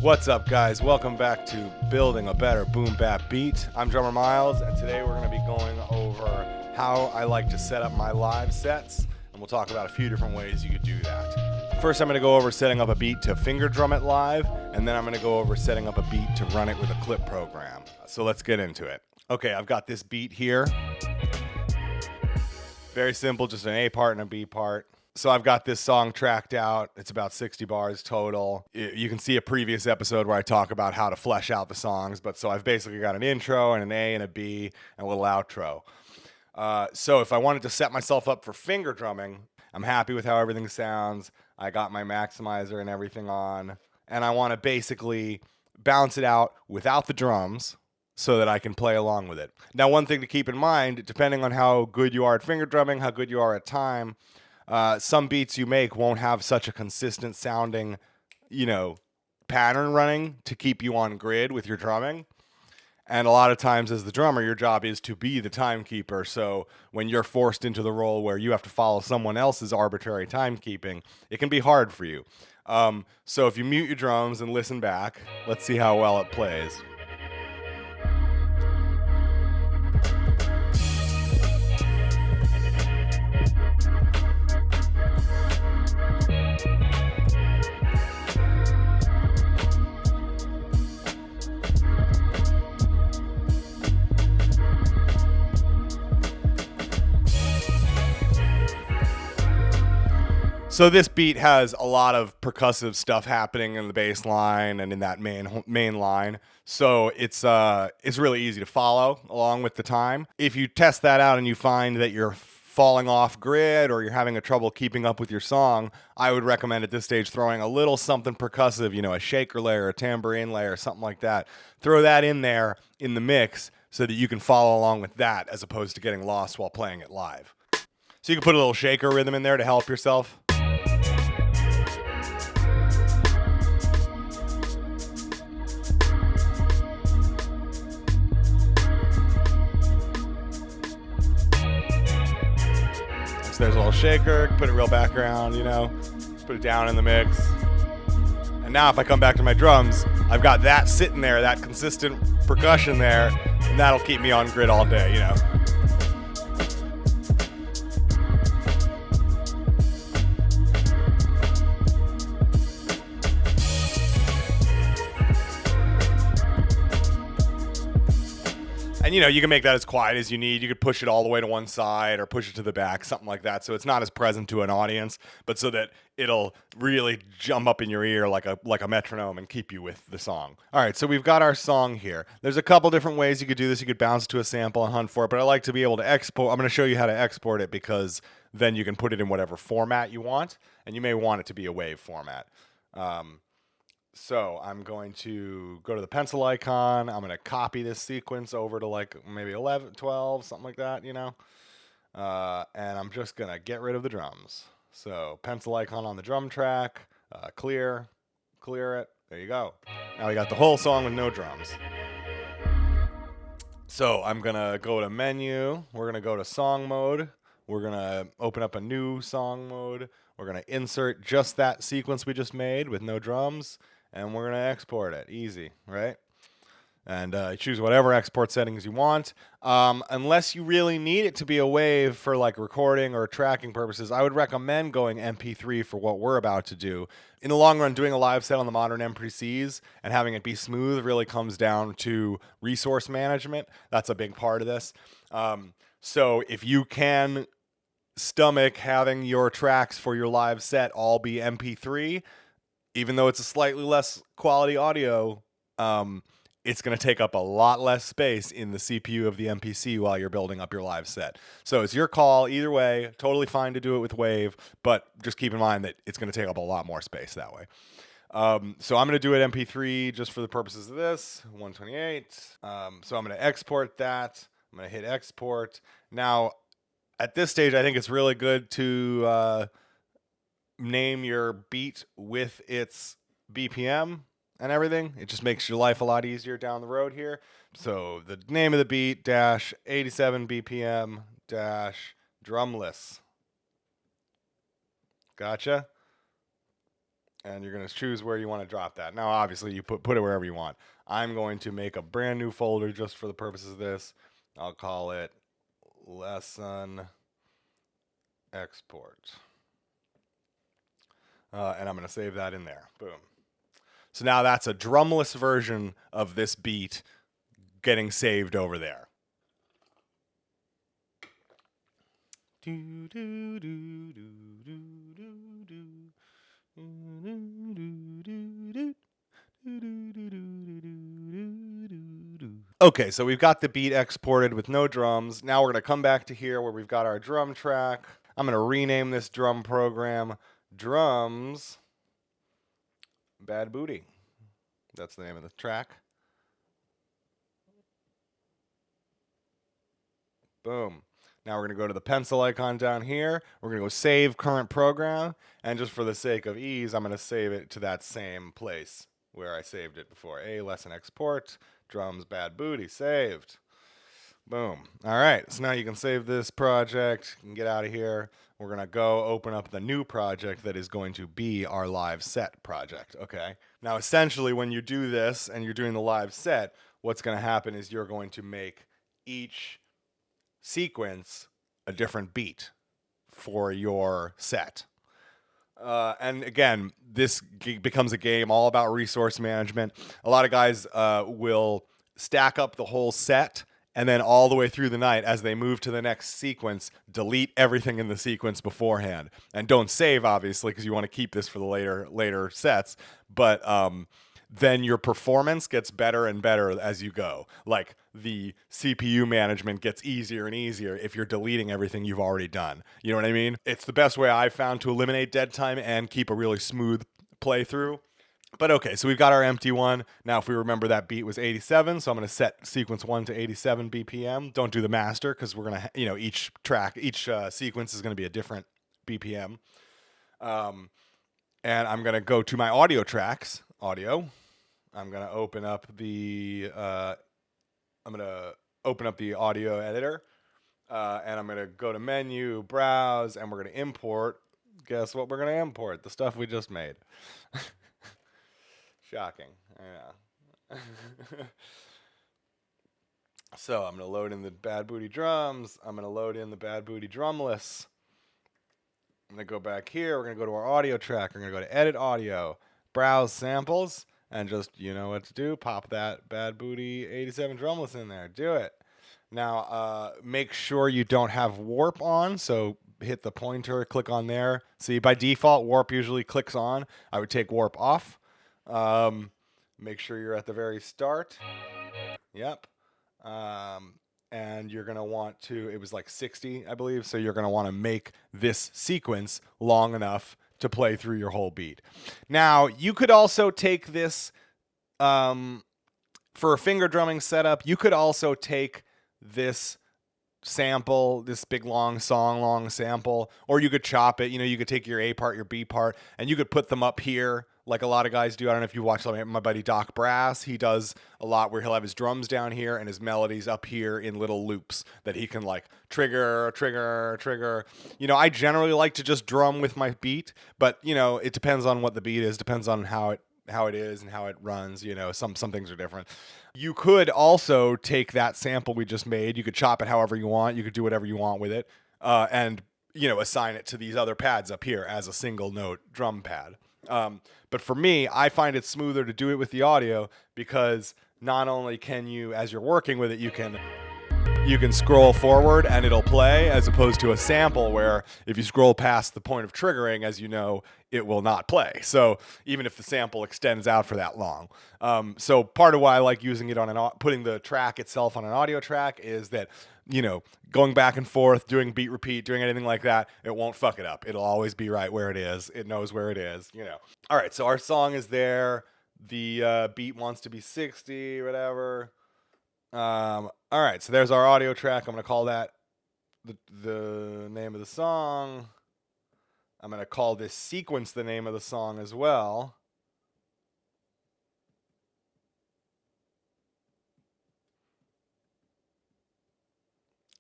What's up, guys? Welcome back to Building a Better Boom Bap Beat. I'm drummer Miles, and today we're going to be going over how I like to set up my live sets, and we'll talk about a few different ways you could do that. First, I'm going to go over setting up a beat to finger drum it live, and then I'm going to go over setting up a beat to run it with a clip program. So let's get into it. Okay, I've got this beat here. Very simple, just an A part and a B part. So I've got this song tracked out. It's about 60 bars total. You can see a previous episode where I talk about how to flesh out the songs. But so I've basically got an intro and an A and a B and a little outro. So if I wanted to set myself up for finger drumming, I'm happy with how everything sounds. I got my maximizer and everything on. And I want to basically balance it out without the drums so that I can play along with it. Now, one thing to keep in mind, depending on how good you are at finger drumming, how good you are at time, some beats you make won't have such a consistent sounding, pattern running to keep you on grid with your drumming. And a lot of times as the drummer, your job is to be the timekeeper. So when you're forced into the role where you have to follow someone else's arbitrary timekeeping, it can be hard for you. So if you mute your drums and listen back, let's see how well it plays. So this beat has a lot of percussive stuff happening in the bass line and in that main line. So it's really easy to follow along with the time. If you test that out and you find that you're falling off grid or you're having a trouble keeping up with your song, I would recommend at this stage throwing a little something percussive, a shaker layer, a tambourine layer, something like that. Throw that in there in the mix so that you can follow along with that as opposed to getting lost while playing it live. So you can put a little shaker rhythm in there to help yourself. So there's a little shaker, put it real background, just put it down in the mix. And now if I come back to my drums, I've got that sitting there, that consistent percussion there, and that'll keep me on grid all day, And you can make that as quiet as you need. You could push it all the way to one side or push it to the back, something like that. So it's not as present to an audience, but so that it'll really jump up in your ear like a metronome and keep you with the song. All right, so we've got our song here. There's a couple different ways you could do this. You could bounce to a sample and hunt for it, but I like to be able to export. I'm going to show you how to export it because then you can put it in whatever format you want, and you may want it to be a WAV format. So I'm going to go to the pencil icon. I'm going to copy this sequence over to maybe 11, 12, something like that, and I'm just going to get rid of the drums. So pencil icon on the drum track, clear it. There you go. Now we got the whole song with no drums. So I'm going to go to menu. We're going to go to song mode. We're going to open up a new song mode. We're going to insert just that sequence we just made with no drums. And we're going to export it. Easy, right? And choose whatever export settings you want. Unless you really need it to be a WAV for recording or tracking purposes, I would recommend going MP3 for what we're about to do. In the long run, doing a live set on the modern MPCs and having it be smooth really comes down to resource management. That's a big part of this. So if you can stomach having your tracks for your live set all be MP3, even though it's a slightly less quality audio, it's going to take up a lot less space in the CPU of the MPC while you're building up your live set. So it's your call either way. Totally fine to do it with WAV, but just keep in mind that it's going to take up a lot more space that way. So I'm going to do it MP3 just for the purposes of this, 128. So I'm going to export that. I'm going to hit export. Now, at this stage, I think it's really good to name your beat with its BPM and everything. It just makes your life a lot easier down the road here. So the name of the beat, dash 87 BPM, dash drumless. Gotcha. and you're going to choose where you want to drop that. Now, obviously, you put it wherever you want. I'm going to make a brand new folder just for the purposes of this. I'll call it lesson export. And I'm going to save that in there. Boom. So now that's a drumless version of this beat getting saved over there. Okay, so we've got the beat exported with no drums. Now we're going to come back to here where we've got our drum track. I'm going to rename this drum program Drums Bad Booty. That's the name of the track. Boom. Now we're going to go to the pencil icon down here. We're going to go save current program. And just for the sake of ease, I'm going to save it to that same place where I saved it before. Lesson export, drums, bad booty, saved. Boom. All right. So now you can save this project. You can get out of here. We're going to go open up the new project that is going to be our live set project. Okay. Now, essentially, when you do this and you're doing the live set, what's going to happen is you're going to make each sequence a different beat for your set. And again, this becomes a game all about resource management. A lot of guys will stack up the whole set and then all the way through the night as they move to the next sequence, delete everything in the sequence beforehand. And don't save, obviously, because you want to keep this for the later sets. But then your performance gets better and better as you go. Like the CPU management gets easier and easier if you're deleting everything you've already done. You know what I mean? It's the best way I've found to eliminate dead time and keep a really smooth playthrough. But okay, so we've got our empty one. Now, if we remember, that beat was 87, so I'm going to set sequence 1 to 87 BPM. Don't do the master because we're going to, each sequence is going to be a different BPM. And I'm going to go to my audio tracks. Audio. I'm going to open up the audio editor, and I'm going to go to menu, browse, and we're going to import. Guess what we're going to import? The stuff we just made. Shocking. Yeah. So I'm going to load in the Bad Booty drums. I'm going to load in the Bad Booty drumless. I'm going to go back here. We're going to go to our audio track. We're going to go to edit audio, browse samples, and just, you know what to do. Pop that Bad Booty 87 drumless in there. Do it. Now, make sure you don't have warp on. So hit the pointer, click on there. See, by default, warp usually clicks on. I would take warp off. Make sure you're at the very start. Yep. And you're going to want to, it was like 60, I believe. So you're going to want to make this sequence long enough to play through your whole beat. Now, you could also take this, for a finger drumming setup, you could also take this sample, this big long sample, or you could chop it. You could take your A part, your B part, and you could put them up here like a lot of guys do. I don't know if you watch my buddy Doc Brass. He does a lot where he'll have his drums down here and his melodies up here in little loops that he can like trigger. I generally like to just drum with my beat, but it depends on what the beat is, depends on how it is and how it runs. Some things are different. You could also take that sample we just made. You could chop it however you want. You could do whatever you want with it, and assign it to these other pads up here as a single note drum pad. But for me, I find it smoother to do it with the audio because not only can you, as you're working with it, you can scroll forward and it'll play, as opposed to a sample where if you scroll past the point of triggering, as you know, it will not play. So even if the sample extends out for that long. So part of why I like using it on putting the track itself on an audio track is that, going back and forth, doing beat repeat, doing anything like that, it won't fuck it up. It'll always be right where it is. It knows where it is, All right, so our song is there. The beat wants to be 60, whatever. All right, so there's our audio track. I'm going to call that the name of the song. I'm going to call this sequence the name of the song as well.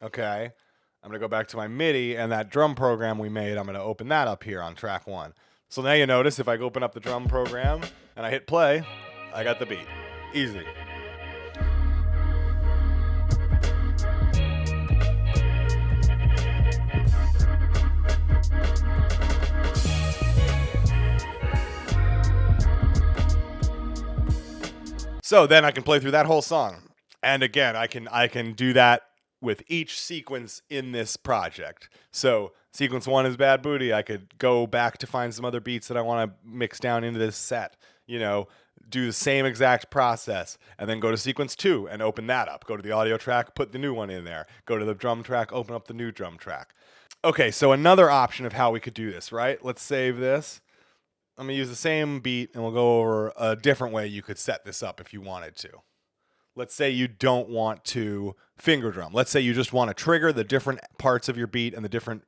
Okay, I'm going to go back to my MIDI, and that drum program we made, I'm going to open that up here on track 1. So now you notice if I open up the drum program and I hit play, I got the beat. Easy. So then I can play through that whole song. And again, I can do that with each sequence in this project. So sequence 1 is Bad Booty. I could go back to find some other beats that I want to mix down into this set. Do the same exact process, and then go to sequence 2 and open that up. Go to the audio track, put the new one in there. Go to the drum track, open up the new drum track. Okay, so another option of how we could do this, right? Let's save this. I'm going to use the same beat, and we'll go over a different way you could set this up if you wanted to. Let's say you don't want to finger drum. Let's say you just want to trigger the different parts of your beat and the different,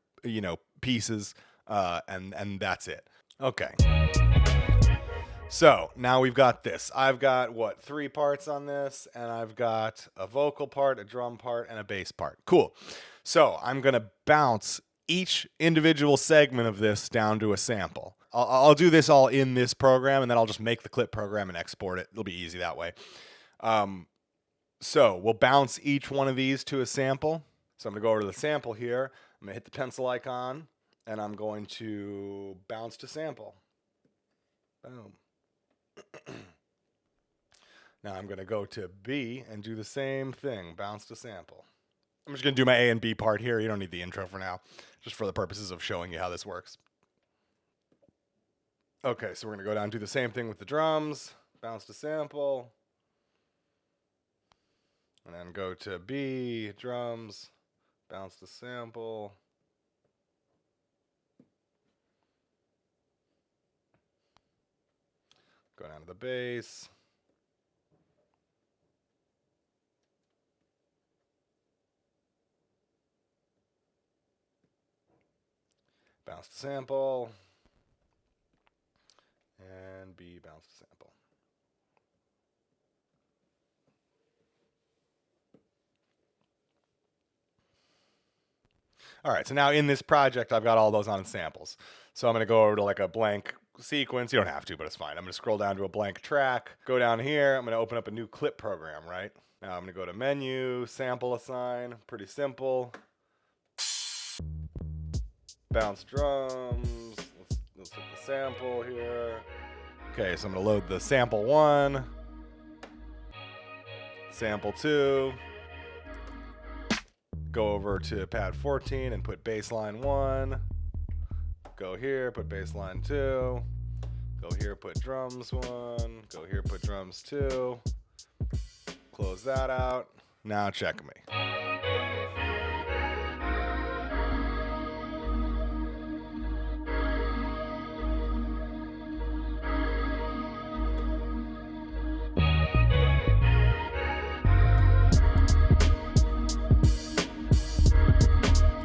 pieces, and that's it. Okay. So now we've got this. I've got, 3 parts on this, and I've got a vocal part, a drum part, and a bass part. Cool. So I'm going to bounce each individual segment of this down to a sample. I'll do this all in this program, and then I'll just make the clip program and export it. It'll be easy that way. So we'll bounce each one of these to a sample. So I'm going to go over to the sample here. I'm going to hit the pencil icon, and I'm going to bounce to sample. Boom. Now I'm going to go to B and do the same thing, bounce to sample. I'm just going to do my A and B part here. You don't need the intro for now, just for the purposes of showing you how this works. Okay, so we're going to go down and do the same thing with the drums, bounce to sample, and then go to B, drums, bounce to sample. Go down to the bass. Bounce to sample. And B, bounce to sample. All right, so now in this project, I've got all those on samples. So I'm going to go over to like a blank sequence. You don't have to, but it's fine. I'm going to scroll down to a blank track, go down here. I'm going to open up a new clip program, right? Now I'm going to go to menu, sample assign, pretty simple. Bounce drums. Let's hit the sample here. Okay, so I'm going to load the sample 1, sample 2. Go over to pad 14 and put baseline 1. Go here, put baseline 2. Go here, put drums 1. Go here, put drums 2. Close that out. Now check me.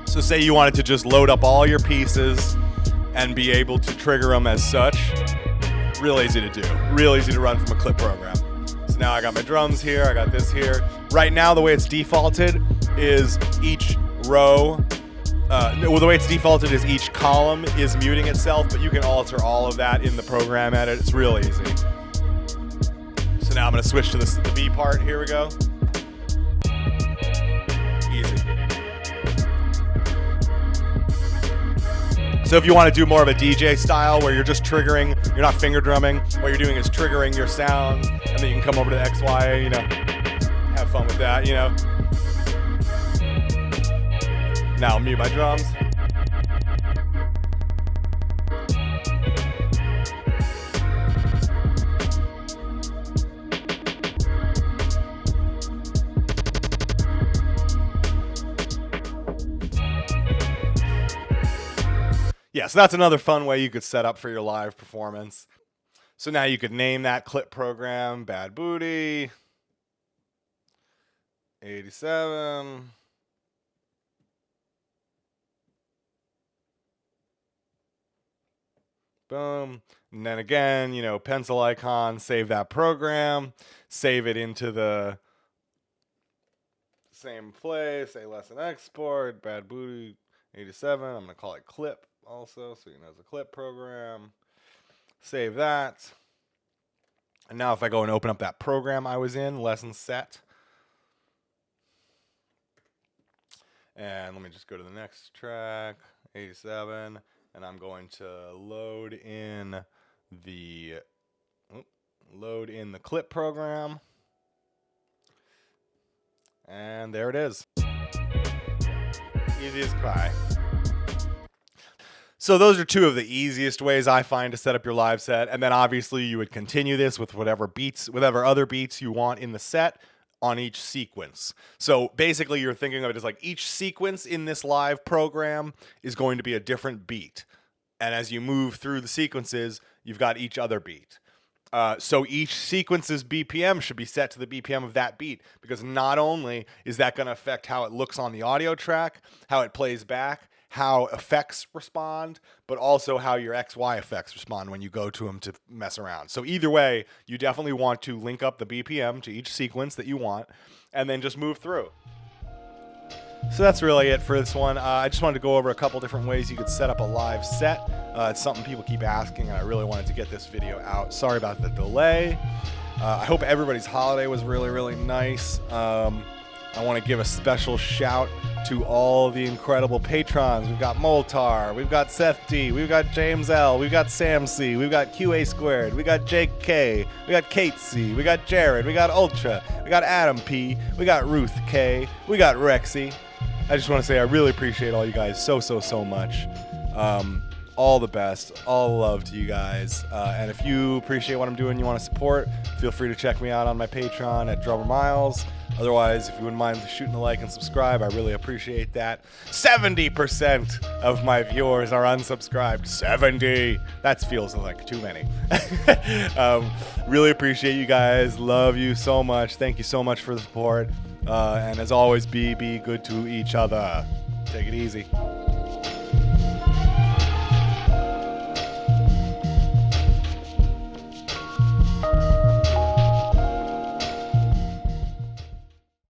So say you wanted to just load up all your pieces and be able to trigger them as such. Real easy to do. Real easy to run from a clip program. So now I got my drums here. I got this here. Right now, the way it's defaulted is each row. The way it's defaulted is each column is muting itself, but you can alter all of that in the program edit. It's real easy. So now I'm going to switch to the B part. Here we go. Easy. So if you want to do more of a DJ style where you're just triggering, you're not finger drumming, what you're doing is triggering your sounds, and then you can come over to the XY, have fun with that, Now I'll mute my drums. Yeah, so that's another fun way you could set up for your live performance. So now you could name that clip program Bad Booty 87. Boom. And then again, pencil icon, save that program, save it into the same place, say lesson export, Bad Booty 87. I'm going to call it clip also, so it's a clip program. Save that. And now if I go and open up that program I was in, lesson set. And let me just go to the next track, 87, and I'm going to load in the clip program. And there it is. Easy as pie. So those are two of the easiest ways I find to set up your live set. And then obviously you would continue this with whatever other beats you want in the set on each sequence. So basically you're thinking of it as like each sequence in this live program is going to be a different beat. And as you move through the sequences, you've got each other beat. So each sequence's BPM should be set to the BPM of that beat, because not only is that going to affect how it looks on the audio track, how it plays back, how effects respond, but also how your XY effects respond when you go to them to mess around. So either way, you definitely want to link up the BPM to each sequence that you want, and then just move through. So that's really it for this one. I just wanted to go over a couple different ways you could set up a live set. It's something people keep asking, and I really wanted to get this video out. Sorry about the delay. I hope everybody's holiday was really, really nice. I want to give a special shout to all the incredible patrons. We've got Moltar, we've got Seth D, we've got James L, we've got Sam C, we've got QA Squared, we got Jake K, we got Kate C, we got Jared, we got Ultra, we got Adam P, we got Ruth K, we got Rexy. I just want to say I really appreciate all you guys so much. All the best, all the love to you guys. And if you appreciate what I'm doing, you want to support, feel free to check me out on my Patreon at Drummer Miles. Otherwise, if you wouldn't mind shooting a like and subscribe, I really appreciate that. 70% of my viewers are unsubscribed. 70. That feels like too many. Really appreciate you guys. Love you so much. Thank you so much for the support. And as always, be good to each other. Take it easy.